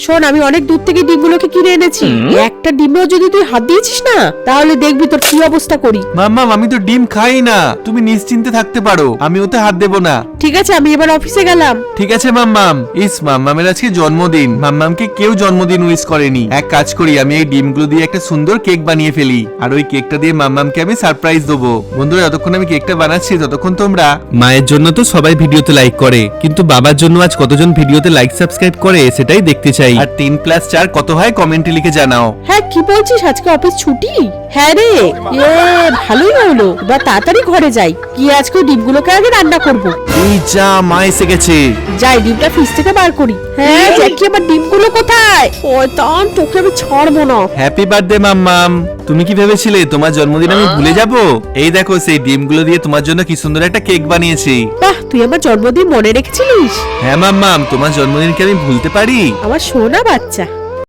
শোন, আমি অনেক দূর থেকে ডিমগুলোকে কিনে এনেছি। একটা ডিমেও যদি তুই হাত দিয়েছিস না, তাহলে দেখবি তোর কি অবস্থা করি। মাম্মাম, আমি তো ডিম খাই না, তুমি নিশ্চিন্তে থাকতে পারো, আমি ওতে হাত দেব না। ঠিক আছে, আমি এবার অফিসে গেলাম। ঠিক আছে মাম্মাম। মাম্মামের আজকে জন্মদিন, মাম্মামকে কেউ জন্মদিন উইশ করেনি। এক কাজ করি, আমি এই ডিমগুলো দিয়ে একটা সুন্দর কেক বানিয়ে ফেলি, আর ওই কেকটা দিয়ে মাম্মামকে আমি সারপ্রাইজ দেবো। বন্ধুরা, যতক্ষণ আমি কেকটা বানাচ্ছি ততক্ষণ তোমরা মায়ের জন্য তো সবাই ভিডিওতে লাইক করে, কিন্তু বাবার জন্য আজ কতজন ভিডিওতে লাইক সাবস্ক্রাইব করে সেটাই দেখতে চাই। আর 3+4 কত হয় কমেন্টে লিখে জানাও। হ্যাঁ, কি বলছিস, আজকে অফিস ছুটি? হ্যাঁ রে, ভালোই হলো। এবার তাড়াতাড়ি ঘরে যাই, কি আজকে ডিমগুলোকে আগে রান্না করব। এই যা, মা এসে গেছে। যাই, ডিমটা ফ্রিজ থেকে বার করি। হ্যাঁ জ্যাকি, আমার ডিমগুলো কোথায়? শয়তান, তোকে আমি ছাড়বো না। হ্যাপি বার্থডে মাম্মাম। তুমি কি ভেবেছিলে তোমার জন্মদিন আমি ভুলে যাব? এই দেখো, সেই ডিমগুলো দিয়ে তোমার জন্য কি সুন্দর একটা কেক বানিয়েছি। বাহ, তুই আমার জন্মদিন মনে রেখেছিলিস। হ্যাঁ মাম্মাম, তোমার জন্মদিনকে আমি ভুলতে পারি? আমার সোনা বাচ্চা।